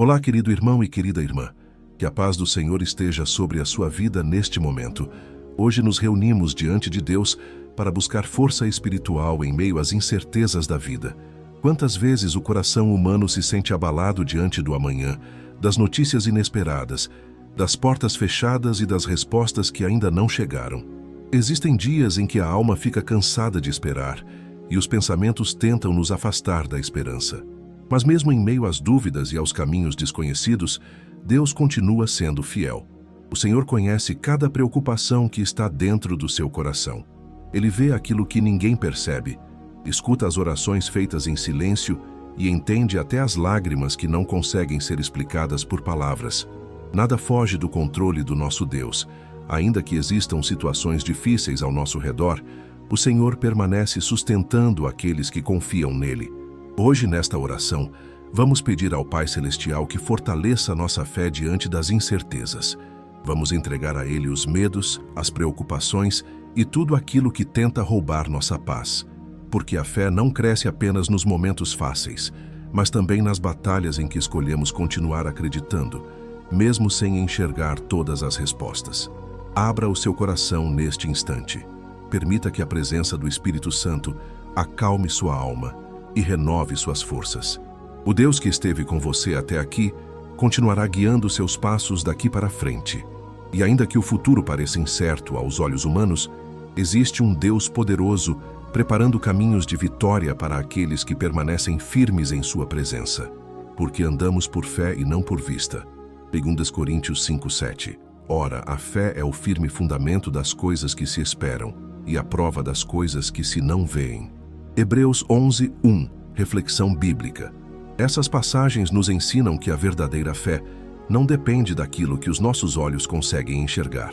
Olá, querido irmão e querida irmã. Que a paz do Senhor esteja sobre a sua vida neste momento. Hoje nos reunimos diante de Deus para buscar força espiritual em meio às incertezas da vida. Quantas vezes o coração humano se sente abalado diante do amanhã, das notícias inesperadas, das portas fechadas e das respostas que ainda não chegaram. Existem dias em que a alma fica cansada de esperar e os pensamentos tentam nos afastar da esperança. Mas mesmo em meio às dúvidas e aos caminhos desconhecidos, Deus continua sendo fiel. O Senhor conhece cada preocupação que está dentro do seu coração. Ele vê aquilo que ninguém percebe, escuta as orações feitas em silêncio e entende até as lágrimas que não conseguem ser explicadas por palavras. Nada foge do controle do nosso Deus. Ainda que existam situações difíceis ao nosso redor, o Senhor permanece sustentando aqueles que confiam nele. Hoje, nesta oração, vamos pedir ao Pai Celestial que fortaleça nossa fé diante das incertezas. Vamos entregar a Ele os medos, as preocupações e tudo aquilo que tenta roubar nossa paz. Porque a fé não cresce apenas nos momentos fáceis, mas também nas batalhas em que escolhemos continuar acreditando, mesmo sem enxergar todas as respostas. Abra o seu coração neste instante. Permita que a presença do Espírito Santo acalme sua alma e renove suas forças. O Deus que esteve com você até aqui continuará guiando seus passos daqui para frente. E ainda que o futuro pareça incerto aos olhos humanos, existe um Deus poderoso preparando caminhos de vitória para aqueles que permanecem firmes em sua presença. Porque andamos por fé e não por vista. 2 Coríntios 5:7. Ora, a fé é o firme fundamento das coisas que se esperam e a prova das coisas que se não veem. Hebreus 11:1. Reflexão bíblica. Essas passagens nos ensinam que a verdadeira fé não depende daquilo que os nossos olhos conseguem enxergar.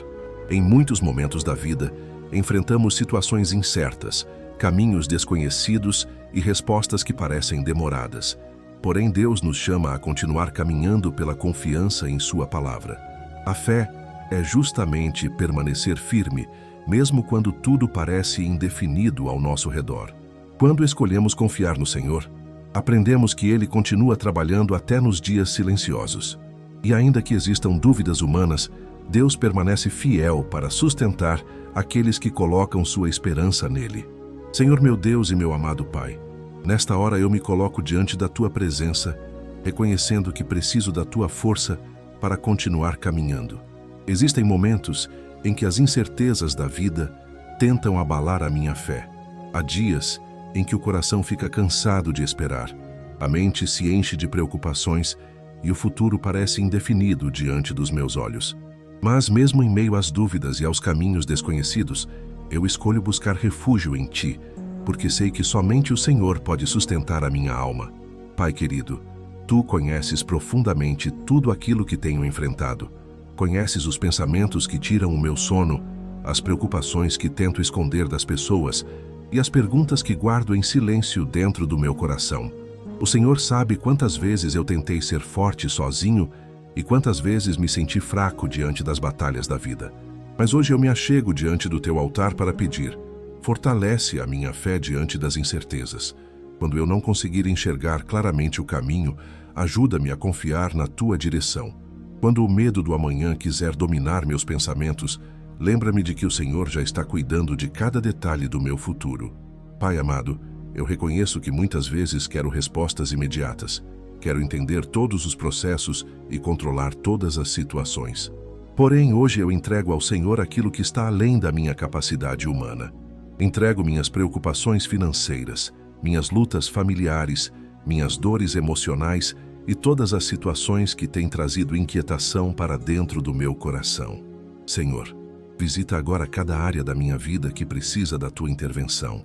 Em muitos momentos da vida, enfrentamos situações incertas, caminhos desconhecidos e respostas que parecem demoradas. Porém, Deus nos chama a continuar caminhando pela confiança em Sua palavra. A fé é justamente permanecer firme, mesmo quando tudo parece indefinido ao nosso redor. Quando escolhemos confiar no Senhor, aprendemos que Ele continua trabalhando até nos dias silenciosos. E ainda que existam dúvidas humanas, Deus permanece fiel para sustentar aqueles que colocam sua esperança nele. Senhor meu Deus e meu amado Pai, nesta hora eu me coloco diante da Tua presença, reconhecendo que preciso da Tua força para continuar caminhando. Existem momentos em que as incertezas da vida tentam abalar a minha fé. Há dias em que o coração fica cansado de esperar, a mente se enche de preocupações e o futuro parece indefinido diante dos meus olhos. Mas mesmo em meio às dúvidas e aos caminhos desconhecidos, eu escolho buscar refúgio em Ti, porque sei que somente o Senhor pode sustentar a minha alma. Pai querido, Tu conheces profundamente tudo aquilo que tenho enfrentado. Conheces os pensamentos que tiram o meu sono, as preocupações que tento esconder das pessoas e as perguntas que guardo em silêncio dentro do meu coração. O Senhor sabe quantas vezes eu tentei ser forte sozinho e quantas vezes me senti fraco diante das batalhas da vida. Mas hoje eu me achego diante do Teu altar para pedir: fortalece a minha fé diante das incertezas. Quando eu não conseguir enxergar claramente o caminho, ajuda-me a confiar na Tua direção. Quando o medo do amanhã quiser dominar meus pensamentos, lembra-me de que o Senhor já está cuidando de cada detalhe do meu futuro. Pai amado, eu reconheço que muitas vezes quero respostas imediatas. Quero entender todos os processos e controlar todas as situações. Porém, hoje eu entrego ao Senhor aquilo que está além da minha capacidade humana. Entrego minhas preocupações financeiras, minhas lutas familiares, minhas dores emocionais e todas as situações que têm trazido inquietação para dentro do meu coração. Senhor, visita agora cada área da minha vida que precisa da Tua intervenção.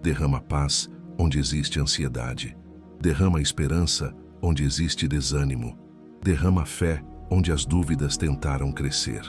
Derrama paz onde existe ansiedade. Derrama esperança onde existe desânimo. Derrama fé onde as dúvidas tentaram crescer.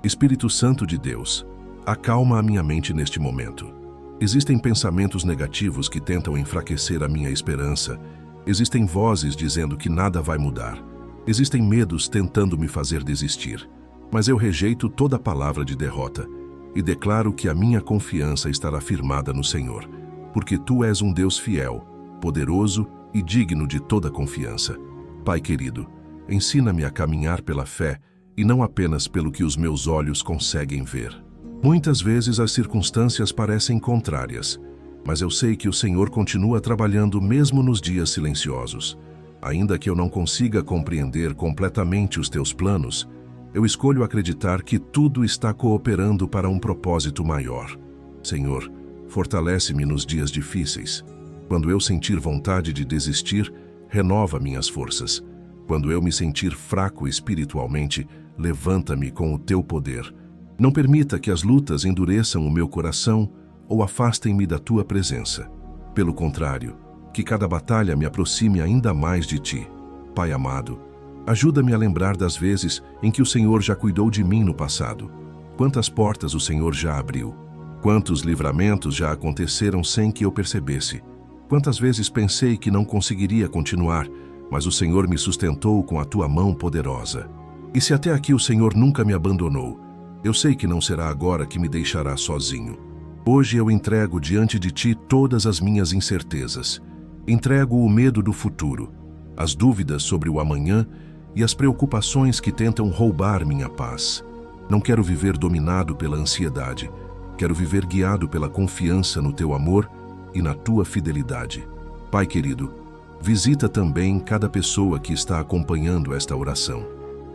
Espírito Santo de Deus, acalma a minha mente neste momento. Existem pensamentos negativos que tentam enfraquecer a minha esperança. Existem vozes dizendo que nada vai mudar. Existem medos tentando me fazer desistir. Mas eu rejeito toda palavra de derrota e declaro que a minha confiança estará firmada no Senhor, porque Tu és um Deus fiel, poderoso e digno de toda confiança. Pai querido, ensina-me a caminhar pela fé e não apenas pelo que os meus olhos conseguem ver. Muitas vezes as circunstâncias parecem contrárias, mas eu sei que o Senhor continua trabalhando mesmo nos dias silenciosos. Ainda que eu não consiga compreender completamente os teus planos, eu escolho acreditar que tudo está cooperando para um propósito maior. Senhor, fortalece-me nos dias difíceis. Quando eu sentir vontade de desistir, renova minhas forças. Quando eu me sentir fraco espiritualmente, levanta-me com o teu poder. Não permita que as lutas endureçam o meu coração ou afastem-me da tua presença. Pelo contrário, que cada batalha me aproxime ainda mais de ti. Pai amado, ajuda-me a lembrar das vezes em que o Senhor já cuidou de mim no passado. Quantas portas o Senhor já abriu. Quantos livramentos já aconteceram sem que eu percebesse. Quantas vezes pensei que não conseguiria continuar, mas o Senhor me sustentou com a tua mão poderosa. E se até aqui o Senhor nunca me abandonou, eu sei que não será agora que me deixará sozinho. Hoje eu entrego diante de ti todas as minhas incertezas. Entrego o medo do futuro, as dúvidas sobre o amanhã e as preocupações que tentam roubar minha paz. Não quero viver dominado pela ansiedade. Quero viver guiado pela confiança no teu amor e na tua fidelidade. Pai querido, visita também cada pessoa que está acompanhando esta oração.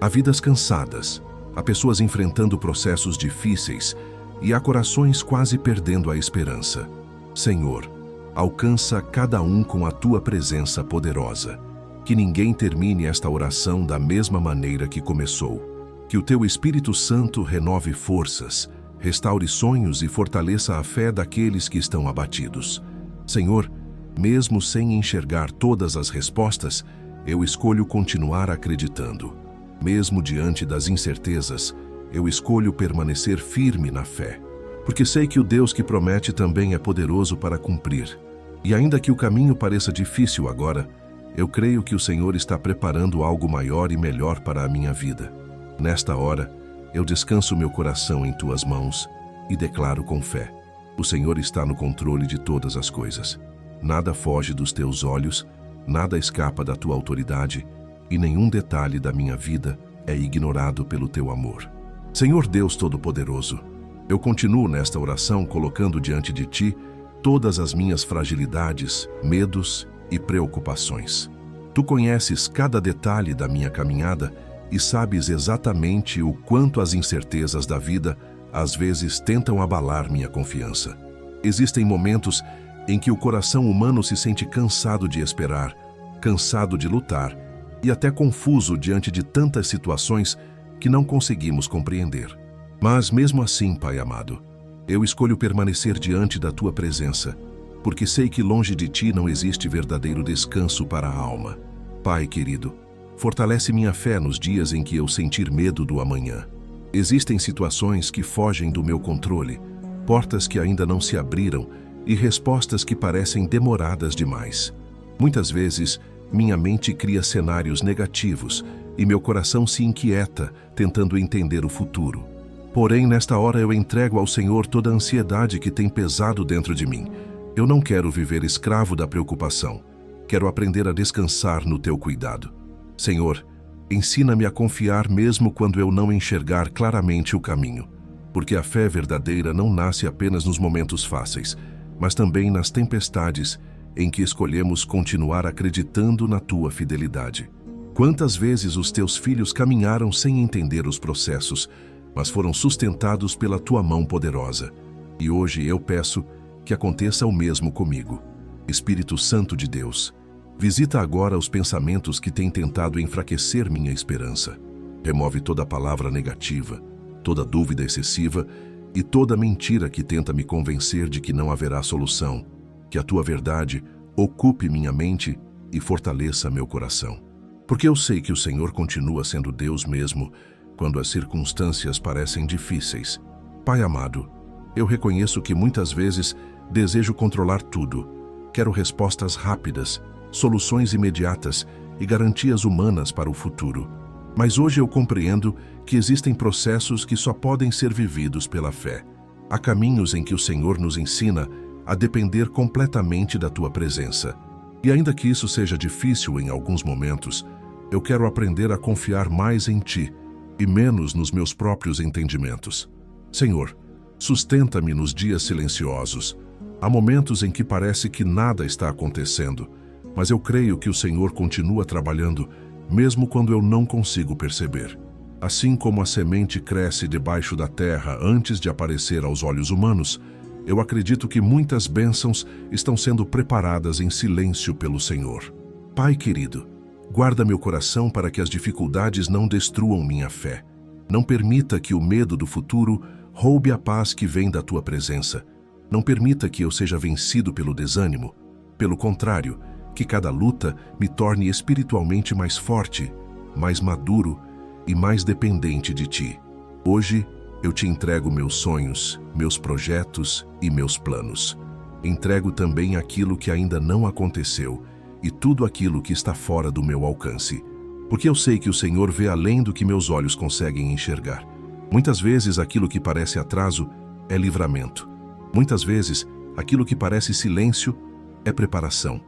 Há vidas cansadas, há pessoas enfrentando processos difíceis e há corações quase perdendo a esperança. Senhor, alcança cada um com a tua presença poderosa. Que ninguém termine esta oração da mesma maneira que começou. Que o teu Espírito Santo renove forças, restaure sonhos e fortaleça a fé daqueles que estão abatidos. Senhor, mesmo sem enxergar todas as respostas, eu escolho continuar acreditando. Mesmo diante das incertezas, eu escolho permanecer firme na fé. Porque sei que o Deus que promete também é poderoso para cumprir. E ainda que o caminho pareça difícil agora, eu creio que o Senhor está preparando algo maior e melhor para a minha vida. Nesta hora, eu descanso meu coração em tuas mãos e declaro com fé: o Senhor está no controle de todas as coisas. Nada foge dos teus olhos, nada escapa da tua autoridade e nenhum detalhe da minha vida é ignorado pelo teu amor. Senhor Deus Todo-Poderoso, eu continuo nesta oração colocando diante de ti todas as minhas fragilidades, medos e preocupações. Tu conheces cada detalhe da minha caminhada e sabes exatamente o quanto as incertezas da vida às vezes tentam abalar minha confiança. Existem momentos em que o coração humano se sente cansado de esperar, cansado de lutar e até confuso diante de tantas situações que não conseguimos compreender. Mas mesmo assim, Pai amado, eu escolho permanecer diante da tua presença, porque sei que longe de ti não existe verdadeiro descanso para a alma. Pai querido, fortalece minha fé nos dias em que eu sentir medo do amanhã. Existem situações que fogem do meu controle, portas que ainda não se abriram e respostas que parecem demoradas demais. Muitas vezes, minha mente cria cenários negativos e meu coração se inquieta, tentando entender o futuro. Porém, nesta hora eu entrego ao Senhor toda a ansiedade que tem pesado dentro de mim. Eu não quero viver escravo da preocupação. Quero aprender a descansar no teu cuidado. Senhor, ensina-me a confiar mesmo quando eu não enxergar claramente o caminho, porque a fé verdadeira não nasce apenas nos momentos fáceis, mas também nas tempestades em que escolhemos continuar acreditando na tua fidelidade. Quantas vezes os teus filhos caminharam sem entender os processos, mas foram sustentados pela tua mão poderosa. E hoje eu peço que aconteça o mesmo comigo. Espírito Santo de Deus, visita agora os pensamentos que têm tentado enfraquecer minha esperança. Remove toda palavra negativa, toda dúvida excessiva e toda mentira que tenta me convencer de que não haverá solução. Que a tua verdade ocupe minha mente e fortaleça meu coração. Porque eu sei que o Senhor continua sendo Deus mesmo quando as circunstâncias parecem difíceis. Pai amado, eu reconheço que muitas vezes desejo controlar tudo. Quero respostas rápidas, soluções imediatas e garantias humanas para o futuro. Mas hoje eu compreendo que existem processos que só podem ser vividos pela fé. Há caminhos em que o Senhor nos ensina a depender completamente da tua presença. E ainda que isso seja difícil em alguns momentos, Eu quero aprender a confiar mais em Ti e menos nos meus próprios entendimentos. Senhor, sustenta-me nos dias silenciosos. Há momentos em que parece que nada está acontecendo, mas eu creio que o Senhor continua trabalhando, mesmo quando eu não consigo perceber. Assim como a semente cresce debaixo da terra antes de aparecer aos olhos humanos, eu acredito que muitas bênçãos estão sendo preparadas em silêncio pelo Senhor. Pai querido, guarda meu coração para que as dificuldades não destruam minha fé. Não permita que o medo do futuro roube a paz que vem da Tua presença. Não permita que eu seja vencido pelo desânimo. Pelo contrário, que cada luta me torne espiritualmente mais forte, mais maduro e mais dependente de Ti. Hoje, eu Te entrego meus sonhos, meus projetos e meus planos. Entrego também aquilo que ainda não aconteceu e tudo aquilo que está fora do meu alcance, porque eu sei que o Senhor vê além do que meus olhos conseguem enxergar. Muitas vezes aquilo que parece atraso é livramento. Muitas vezes aquilo que parece silêncio é preparação.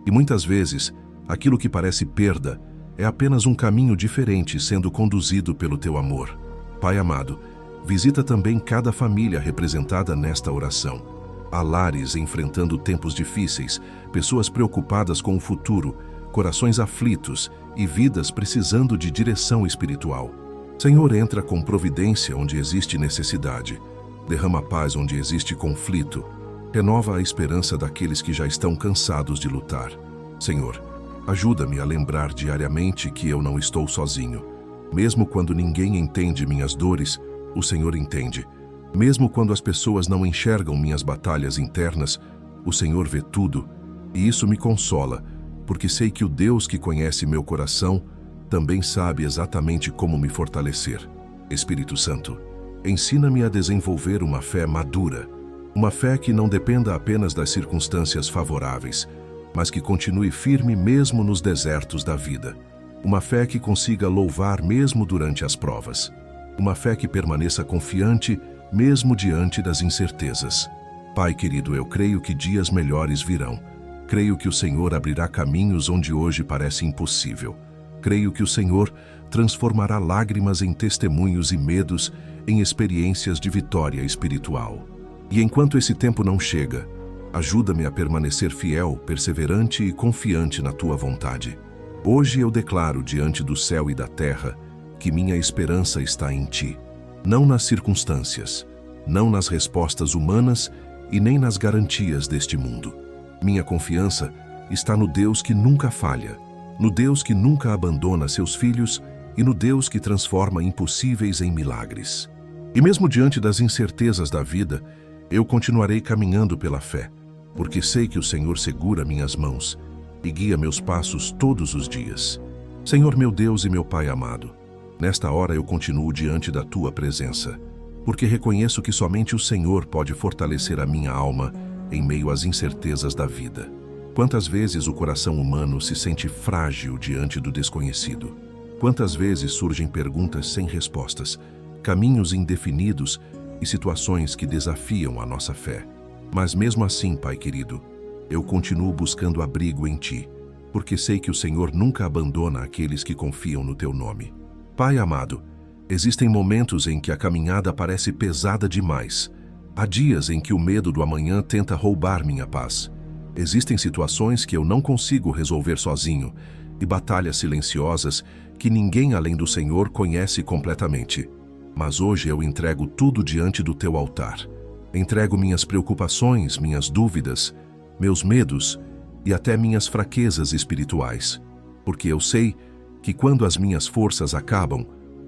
E muitas vezes aquilo que parece perda é apenas um caminho diferente sendo conduzido pelo Teu amor. Pai amado, visita também cada família representada nesta oração. Há lares enfrentando tempos difíceis, pessoas preocupadas com o futuro, corações aflitos e vidas precisando de direção espiritual. Senhor, entra com providência onde existe necessidade. Derrama paz onde existe conflito. Renova a esperança daqueles que já estão cansados de lutar. Senhor, ajuda-me a lembrar diariamente que eu não estou sozinho. Mesmo quando ninguém entende minhas dores, o Senhor entende. Mesmo quando as pessoas não enxergam minhas batalhas internas, o Senhor vê tudo, e isso me consola, porque sei que o Deus que conhece meu coração também sabe exatamente como me fortalecer. Espírito Santo, ensina-me a desenvolver uma fé madura, uma fé que não dependa apenas das circunstâncias favoráveis, mas que continue firme mesmo nos desertos da vida. Uma fé que consiga louvar mesmo durante as provas. Uma fé que permaneça confiante mesmo diante das incertezas. Pai querido, eu creio que dias melhores virão. Creio que o Senhor abrirá caminhos onde hoje parece impossível. Creio que o Senhor transformará lágrimas em testemunhos e medos em experiências de vitória espiritual. E enquanto esse tempo não chega, ajuda-me a permanecer fiel, perseverante e confiante na Tua vontade. Hoje eu declaro diante do céu e da terra que minha esperança está em Ti. Não nas circunstâncias, não nas respostas humanas e nem nas garantias deste mundo. Minha confiança está no Deus que nunca falha, no Deus que nunca abandona seus filhos e no Deus que transforma impossíveis em milagres. E mesmo diante das incertezas da vida, eu continuarei caminhando pela fé, porque sei que o Senhor segura minhas mãos e guia meus passos todos os dias. Senhor meu Deus e meu Pai amado, nesta hora eu continuo diante da Tua presença, porque reconheço que somente o Senhor pode fortalecer a minha alma em meio às incertezas da vida. Quantas vezes o coração humano se sente frágil diante do desconhecido? Quantas vezes surgem perguntas sem respostas, caminhos indefinidos e situações que desafiam a nossa fé? Mas mesmo assim, Pai querido, eu continuo buscando abrigo em Ti, porque sei que o Senhor nunca abandona aqueles que confiam no Teu nome. Pai amado, existem momentos em que a caminhada parece pesada demais. Há dias em que o medo do amanhã tenta roubar minha paz. Existem situações que eu não consigo resolver sozinho e batalhas silenciosas que ninguém além do Senhor conhece completamente. Mas hoje eu entrego tudo diante do Teu altar. Entrego minhas preocupações, minhas dúvidas, meus medos e até minhas fraquezas espirituais, porque eu sei que quando as minhas forças acabam,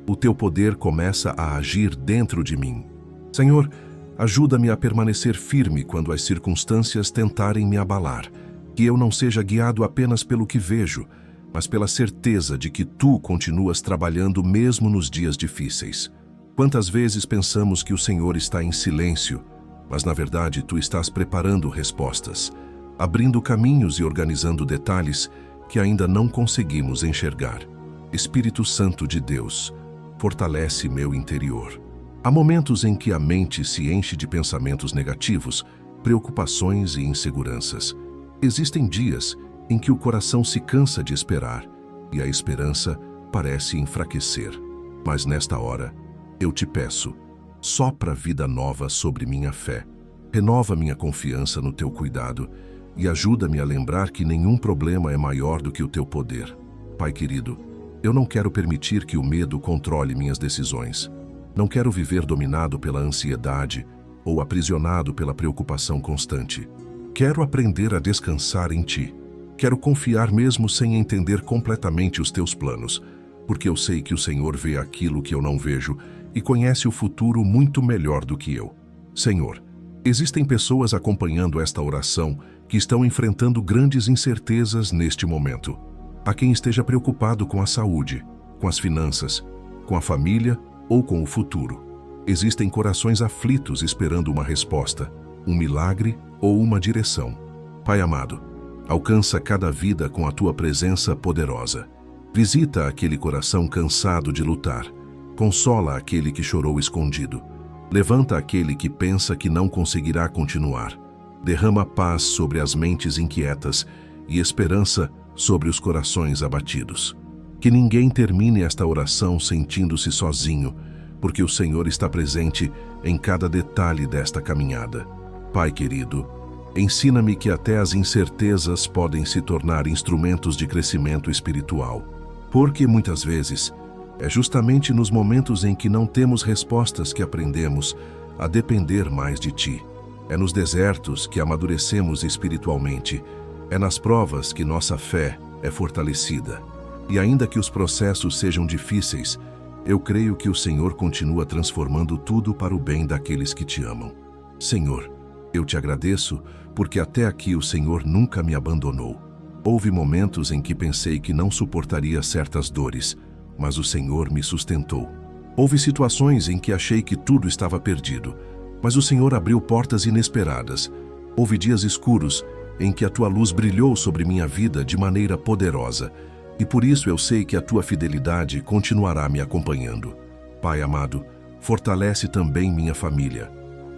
o Teu poder começa a agir dentro de mim. Senhor, ajuda-me a permanecer firme quando as circunstâncias tentarem me abalar, que eu não seja guiado apenas pelo que vejo, mas pela certeza de que Tu continuas trabalhando mesmo nos dias difíceis. Quantas vezes pensamos que o Senhor está em silêncio, mas na verdade Tu estás preparando respostas, abrindo caminhos e organizando detalhes que ainda não conseguimos enxergar. Espírito Santo de Deus, fortalece meu interior. Há momentos em que a mente se enche de pensamentos negativos, preocupações e inseguranças. Existem dias em que o coração se cansa de esperar e a esperança parece enfraquecer. Mas nesta hora, eu te peço, sopra vida nova sobre minha fé. Renova minha confiança no teu cuidado e ajuda-me a lembrar que nenhum problema é maior do que o teu poder. Pai querido, eu não quero permitir que o medo controle minhas decisões. Não quero viver dominado pela ansiedade ou aprisionado pela preocupação constante. Quero aprender a descansar em ti. Quero confiar mesmo sem entender completamente os teus planos, porque eu sei que o Senhor vê aquilo que eu não vejo e conhece o futuro muito melhor do que eu. Senhor, existem pessoas acompanhando esta oração que estão enfrentando grandes incertezas neste momento. Há quem esteja preocupado com a saúde, com as finanças, com a família ou com o futuro. Existem corações aflitos esperando uma resposta, um milagre ou uma direção. Pai amado, alcança cada vida com a tua presença poderosa. Visita aquele coração cansado de lutar. Consola aquele que chorou escondido. Levanta aquele que pensa que não conseguirá continuar. Derrama paz sobre as mentes inquietas e esperança sobre os corações abatidos. Que ninguém termine esta oração sentindo-se sozinho, porque o Senhor está presente em cada detalhe desta caminhada. Pai querido, ensina-me que até as incertezas podem se tornar instrumentos de crescimento espiritual, porque muitas vezes é justamente nos momentos em que não temos respostas que aprendemos a depender mais de ti. É nos desertos que amadurecemos espiritualmente. É nas provas que nossa fé é fortalecida. E ainda que os processos sejam difíceis, eu creio que o Senhor continua transformando tudo para o bem daqueles que te amam. Senhor, eu te agradeço porque até aqui o Senhor nunca me abandonou. Houve momentos em que pensei que não suportaria certas dores, mas o Senhor me sustentou. Houve situações em que achei que tudo estava perdido, mas o Senhor abriu portas inesperadas. Houve dias escuros em que a tua luz brilhou sobre minha vida de maneira poderosa, e por isso eu sei que a tua fidelidade continuará me acompanhando. Pai amado, fortalece também minha família.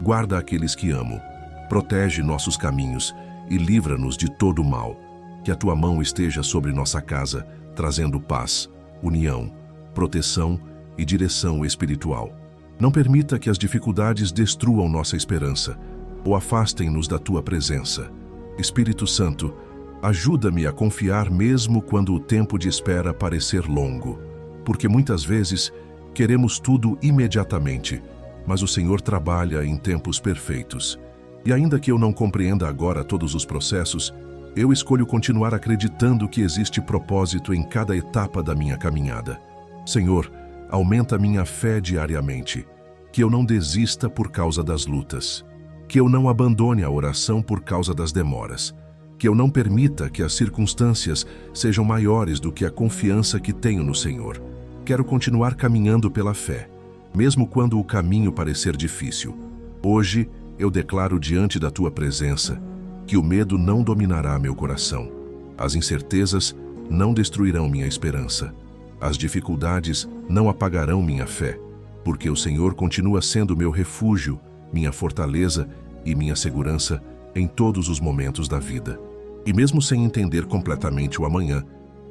Guarda aqueles que amo. Protege nossos caminhos e livra-nos de todo o mal. Que a tua mão esteja sobre nossa casa, trazendo paz, união, proteção e direção espiritual. Não permita que as dificuldades destruam nossa esperança ou afastem-nos da tua presença. Espírito Santo, ajuda-me a confiar mesmo quando o tempo de espera parecer longo, porque muitas vezes queremos tudo imediatamente, mas o Senhor trabalha em tempos perfeitos. E ainda que eu não compreenda agora todos os processos, eu escolho continuar acreditando que existe propósito em cada etapa da minha caminhada. Senhor, aumenta minha fé diariamente, que eu não desista por causa das lutas, que eu não abandone a oração por causa das demoras, que eu não permita que as circunstâncias sejam maiores do que a confiança que tenho no Senhor. Quero continuar caminhando pela fé, mesmo quando o caminho parecer difícil. Hoje, eu declaro diante da tua presença que o medo não dominará meu coração. As incertezas não destruirão minha esperança. As dificuldades não apagarão minha fé, porque o Senhor continua sendo meu refúgio, minha fortaleza e minha segurança em todos os momentos da vida. E mesmo sem entender completamente o amanhã,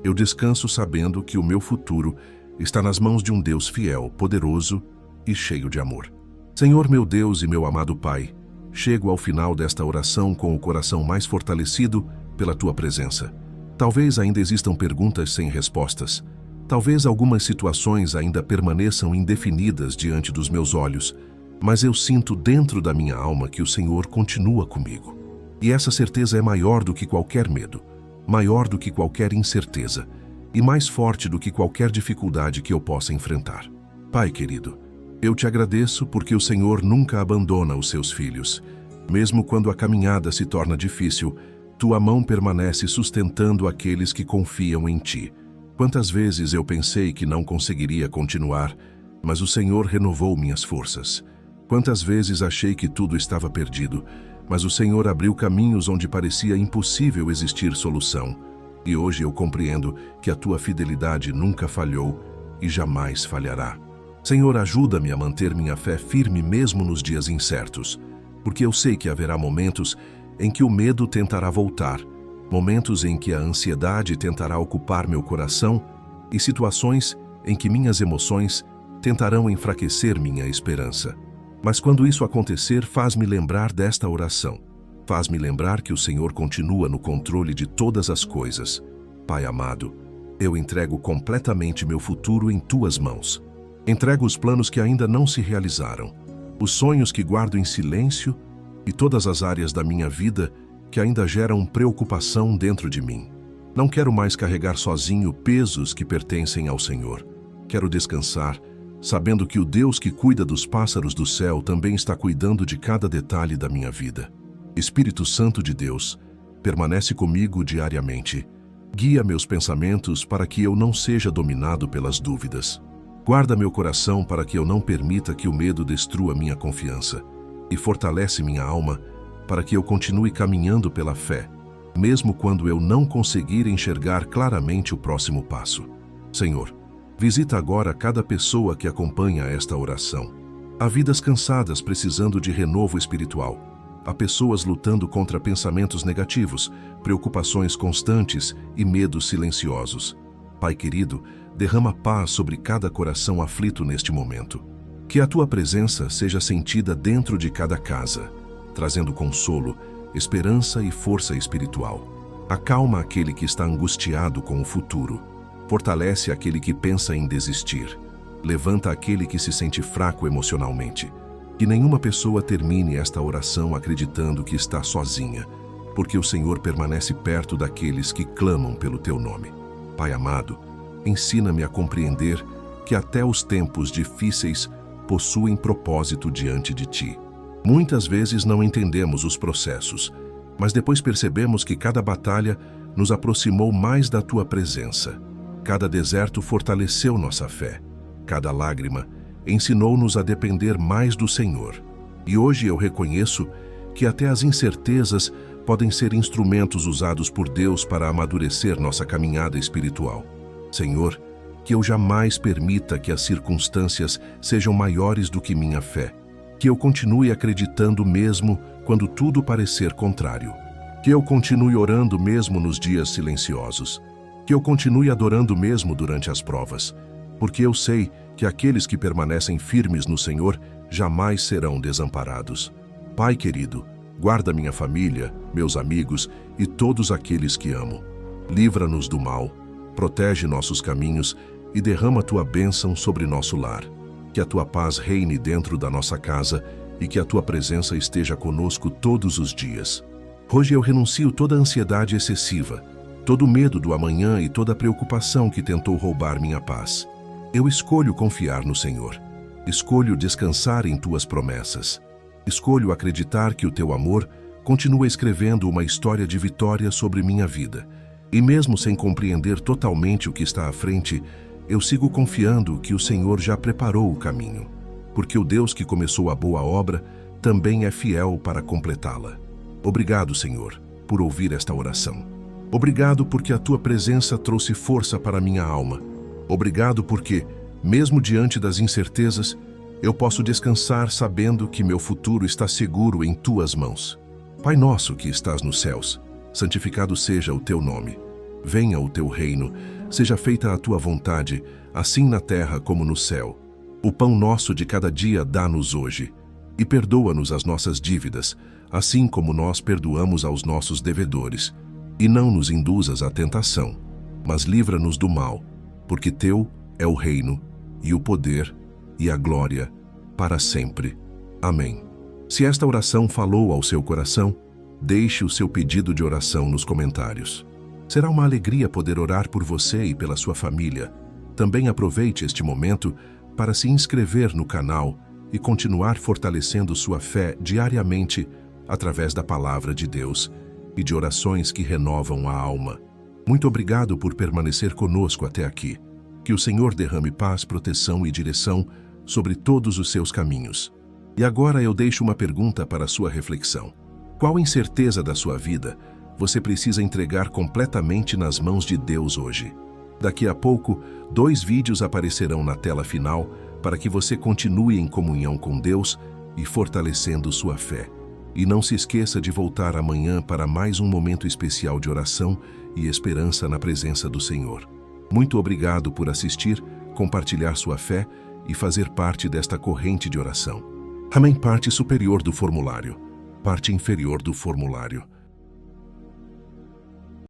eu descanso sabendo que o meu futuro está nas mãos de um Deus fiel, poderoso e cheio de amor. Senhor meu Deus e meu amado Pai, chego ao final desta oração com o coração mais fortalecido pela tua presença. Talvez ainda existam perguntas sem respostas. Talvez algumas situações ainda permaneçam indefinidas diante dos meus olhos, mas eu sinto dentro da minha alma que o Senhor continua comigo. E essa certeza é maior do que qualquer medo, maior do que qualquer incerteza e mais forte do que qualquer dificuldade que eu possa enfrentar. Pai querido, eu te agradeço porque o Senhor nunca abandona os seus filhos. Mesmo quando a caminhada se torna difícil, tua mão permanece sustentando aqueles que confiam em ti. Quantas vezes eu pensei que não conseguiria continuar, mas o Senhor renovou minhas forças. Quantas vezes achei que tudo estava perdido, mas o Senhor abriu caminhos onde parecia impossível existir solução. E hoje eu compreendo que a tua fidelidade nunca falhou e jamais falhará. Senhor, ajuda-me a manter minha fé firme mesmo nos dias incertos, porque eu sei que haverá momentos em que o medo tentará voltar, momentos em que a ansiedade tentará ocupar meu coração e situações em que minhas emoções tentarão enfraquecer minha esperança. Mas quando isso acontecer, faz-me lembrar desta oração. Faz-me lembrar que o Senhor continua no controle de todas as coisas. Pai amado, eu entrego completamente meu futuro em Tuas mãos. Entrego os planos que ainda não se realizaram, os sonhos que guardo em silêncio e todas as áreas da minha vida que ainda geram preocupação dentro de mim. Não quero mais carregar sozinho pesos que pertencem ao Senhor. Quero descansar, sabendo que o Deus que cuida dos pássaros do céu também está cuidando de cada detalhe da minha vida. Espírito Santo de Deus, permanece comigo diariamente. Guia meus pensamentos para que eu não seja dominado pelas dúvidas. Guarda meu coração para que eu não permita que o medo destrua minha confiança. E fortalece minha alma para que eu continue caminhando pela fé, mesmo quando eu não conseguir enxergar claramente o próximo passo. Senhor, visita agora cada pessoa que acompanha esta oração. Há vidas cansadas precisando de renovo espiritual. Há pessoas lutando contra pensamentos negativos, preocupações constantes e medos silenciosos. Pai querido, derrama paz sobre cada coração aflito neste momento. Que a Tua presença seja sentida dentro de cada casa, trazendo consolo, esperança e força espiritual. Acalma aquele que está angustiado com o futuro. Fortalece aquele que pensa em desistir. Levanta aquele que se sente fraco emocionalmente. Que nenhuma pessoa termine esta oração acreditando que está sozinha, porque o Senhor permanece perto daqueles que clamam pelo Teu nome. Pai amado, ensina-me a compreender que até os tempos difíceis possuem propósito diante de Ti. Muitas vezes não entendemos os processos, mas depois percebemos que cada batalha nos aproximou mais da Tua presença. Cada deserto fortaleceu nossa fé. Cada lágrima ensinou-nos a depender mais do Senhor. E hoje eu reconheço que até as incertezas podem ser instrumentos usados por Deus para amadurecer nossa caminhada espiritual. Senhor, que eu jamais permita que as circunstâncias sejam maiores do que minha fé. Que eu continue acreditando mesmo quando tudo parecer contrário. Que eu continue orando mesmo nos dias silenciosos. Que eu continue adorando mesmo durante as provas. Porque eu sei que aqueles que permanecem firmes no Senhor jamais serão desamparados. Pai querido, guarda minha família, meus amigos e todos aqueles que amo. Livra-nos do mal, protege nossos caminhos e derrama Tua bênção sobre nosso lar. Que a Tua paz reine dentro da nossa casa e que a Tua presença esteja conosco todos os dias. Hoje eu renuncio toda a ansiedade excessiva, todo o medo do amanhã e toda a preocupação que tentou roubar minha paz. Eu escolho confiar no Senhor. Escolho descansar em Tuas promessas. Escolho acreditar que o Teu amor continua escrevendo uma história de vitória sobre minha vida. E mesmo sem compreender totalmente o que está à frente, eu sigo confiando que o Senhor já preparou o caminho. Porque o Deus que começou a boa obra também é fiel para completá-la. Obrigado, Senhor, por ouvir esta oração. Obrigado porque a Tua presença trouxe força para minha alma. Obrigado porque, mesmo diante das incertezas, eu posso descansar sabendo que meu futuro está seguro em Tuas mãos. Pai nosso que estás nos céus, santificado seja o Teu nome. Venha o Teu reino, seja feita a Tua vontade, assim na terra como no céu. O pão nosso de cada dia dá-nos hoje. E perdoa-nos as nossas dívidas, assim como nós perdoamos aos nossos devedores. E não nos induzas à tentação, mas livra-nos do mal, porque Teu é o reino, e o poder, e a glória, para sempre. Amém. Se esta oração falou ao seu coração, deixe o seu pedido de oração nos comentários. Será uma alegria poder orar por você e pela sua família. Também aproveite este momento para se inscrever no canal e continuar fortalecendo sua fé diariamente através da Palavra de Deus e de orações que renovam a alma. Muito obrigado por permanecer conosco até aqui. Que o Senhor derrame paz, proteção e direção sobre todos os seus caminhos. E agora eu deixo uma pergunta para a sua reflexão. Qual incerteza da sua vida você precisa entregar completamente nas mãos de Deus hoje? Daqui a pouco, 2 vídeos aparecerão na tela final para que você continue em comunhão com Deus e fortalecendo sua fé. E não se esqueça de voltar amanhã para mais um momento especial de oração e esperança na presença do Senhor. Muito obrigado por assistir, compartilhar sua fé e fazer parte desta corrente de oração. Amém. Parte superior do formulário. Parte inferior do formulário.